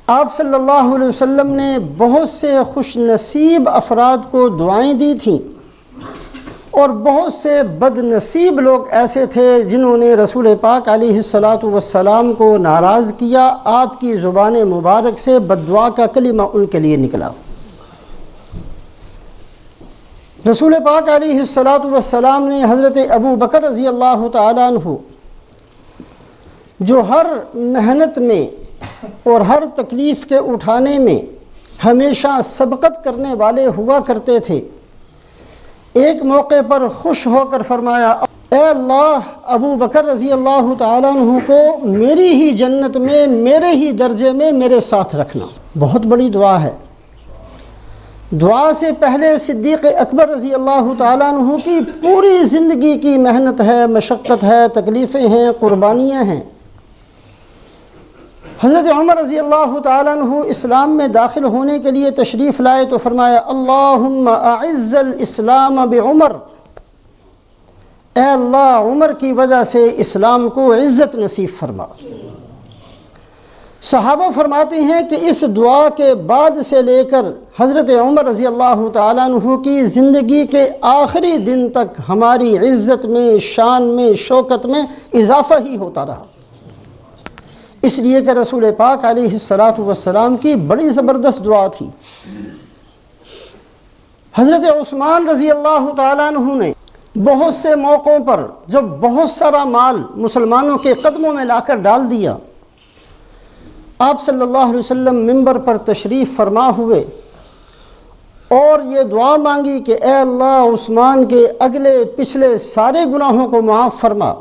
آپ صلی اللہ علیہ وسلم نے بہت سے خوش نصیب افراد کو دعائیں دی تھیں، اور بہت سے بد نصیب لوگ ایسے تھے جنہوں نے رسول پاک علیہ الصلاۃ کو ناراض کیا۔ آپ کی زبان مبارک سے بد دعا کا کلمہ ان کے لیے نکلا۔ رسول پاک علیہ الصلاۃ نے حضرت ابو بکر رضی اللہ تعالیٰ عنہ، جو ہر محنت میں اور ہر تکلیف کے اٹھانے میں ہمیشہ سبقت کرنے والے ہوا کرتے تھے، ایک موقع پر خوش ہو کر فرمایا، اے اللہ، ابو بکر رضی اللہ تعالیٰ عنہ کو میری ہی جنت میں، میرے ہی درجے میں میرے ساتھ رکھنا۔ بہت بڑی دعا ہے۔ دعا سے پہلے صدیق اکبر رضی اللہ تعالیٰ عنہ کی پوری زندگی کی محنت ہے، مشقت ہے، تکلیفیں ہیں، قربانیاں ہیں۔ حضرت عمر رضی اللہ تعالیٰ عنہ اسلام میں داخل ہونے کے لیے تشریف لائے تو فرمایا، اللہم اعز الاسلام بعمر، اے اللہ، عمر کی وجہ سے اسلام کو عزت نصیب فرما۔ صحابہ فرماتے ہیں کہ اس دعا کے بعد سے لے کر حضرت عمر رضی اللہ تعالیٰ عنہ کی زندگی کے آخری دن تک ہماری عزت میں، شان میں، شوکت میں اضافہ ہی ہوتا رہا، اس لیے کہ رسول پاک علیہ السلام کی بڑی زبردست دعا تھی۔ حضرت عثمان رضی اللہ تعالیٰ عنہ نے بہت سے موقعوں پر جب بہت سارا مال مسلمانوں کے قدموں میں لا کر ڈال دیا، آپ صلی اللہ علیہ وسلم منبر پر تشریف فرما ہوئے اور یہ دعا مانگی کہ اے اللہ، عثمان کے اگلے پچھلے سارے گناہوں کو معاف فرما،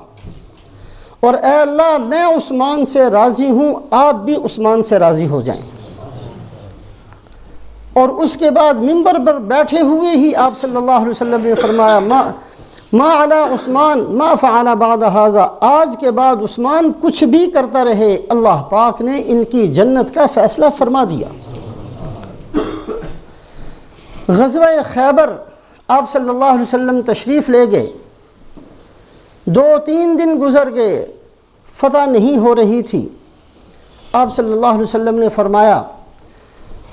اور اے اللہ، میں عثمان سے راضی ہوں، آپ بھی عثمان سے راضی ہو جائیں۔ اور اس کے بعد منبر پر بیٹھے ہوئے ہی آپ صلی اللہ علیہ وسلم نے فرمایا، ما علی عثمان ما فعل بعد ھذا، آج کے بعد عثمان کچھ بھی کرتا رہے، اللہ پاک نے ان کی جنت کا فیصلہ فرما دیا۔ غزوہ خیبر آپ صلی اللہ علیہ وسلم تشریف لے گئے، 2-3 دن گزر گئے، فتح نہیں ہو رہی تھی۔ آپ صلی اللہ علیہ وسلم نے فرمایا،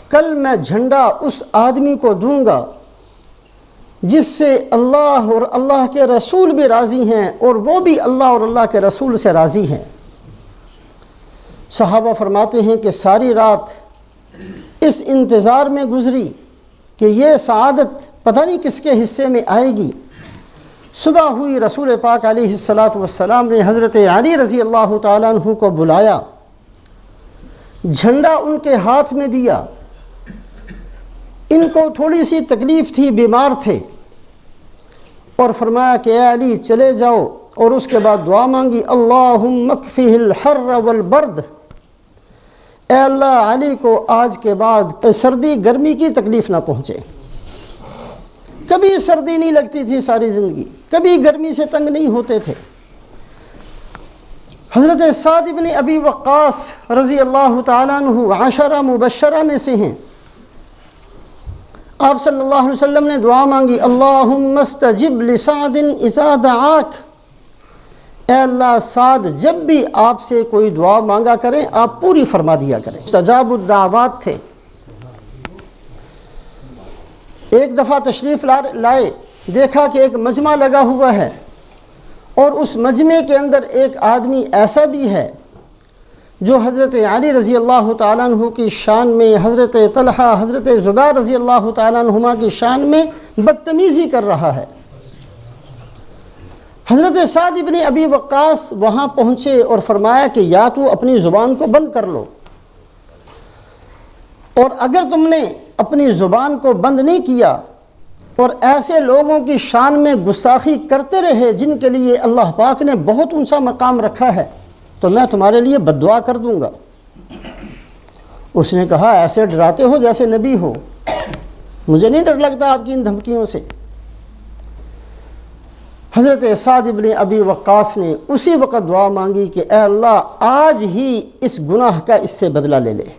کل میں جھنڈا اس آدمی کو دوں گا جس سے اللہ اور اللہ کے رسول بھی راضی ہیں، اور وہ بھی اللہ اور اللہ کے رسول سے راضی ہیں۔ صحابہ فرماتے ہیں کہ ساری رات اس انتظار میں گزری کہ یہ سعادت پتہ نہیں کس کے حصے میں آئے گی۔ صبح ہوئی، رسول پاک علیہ السلام نے حضرت علی رضی اللہ تعالیٰ عنہ کو بلایا، جھنڈا ان کے ہاتھ میں دیا۔ ان کو تھوڑی سی تکلیف تھی، بیمار تھے، اور فرمایا کہ اے علی چلے جاؤ، اور اس کے بعد دعا مانگی، اللہم اکفہ الحر والبرد، اے اللہ، علی کو آج کے بعد سردی گرمی کی تکلیف نہ پہنچے۔ کبھی سردی نہیں لگتی تھی ساری زندگی، کبھی گرمی سے تنگ نہیں ہوتے تھے۔ حضرت سعد بن ابی وقاص رضی اللہ تعالیٰ عنہ 10 مبشرہ میں سے ہیں۔ آپ صلی اللہ علیہ وسلم نے دعا مانگی، اللہم استجب لسعد اذا دعاک، اے اللہ، سعد جب بھی آپ سے کوئی دعا مانگا کریں آپ پوری فرما دیا کریں۔ مستجاب الدعوات تھے۔ ایک دفعہ تشریف لائے، دیکھا کہ ایک مجمع لگا ہوا ہے، اور اس مجمع کے اندر ایک آدمی ایسا بھی ہے جو حضرت علی رضی اللہ تعالیٰ عنہ کی شان میں، حضرت طلحہ، حضرت زبیر رضی اللہ تعالیٰ عنہما کی شان میں بدتمیزی کر رہا ہے۔ حضرت سعد بن ابی وقاص وہاں پہنچے اور فرمایا کہ یا تو اپنی زبان کو بند کر لو، اور اگر تم نے اپنی زبان کو بند نہیں کیا اور ایسے لوگوں کی شان میں گستاخی کرتے رہے جن کے لیے اللہ پاک نے بہت اونچا مقام رکھا ہے، تو میں تمہارے لیے بد دعا کر دوں گا۔ اس نے کہا، ایسے ڈراتے ہو جیسے نبی ہو، مجھے نہیں ڈر لگتا آپ کی ان دھمکیوں سے۔ حضرت سعد بن ابی وقاص نے اسی وقت دعا مانگی کہ اے اللہ، آج ہی اس گناہ کا اس سے بدلہ لے لے۔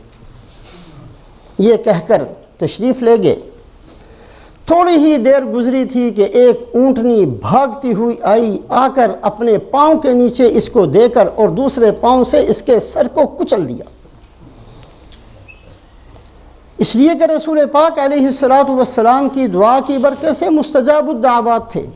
یہ کہہ کر تشریف لے گئے۔ تھوڑی ہی دیر گزری تھی کہ ایک اونٹنی بھاگتی ہوئی آئی، آ کر اپنے پاؤں کے نیچے اس کو دے کر اور دوسرے پاؤں سے اس کے سر کو کچل دیا۔ اس لیے کہ رسول پاک علیہ الصلاۃ والسلام کی دعا کی برکت سے مستجاب الدعوات تھے۔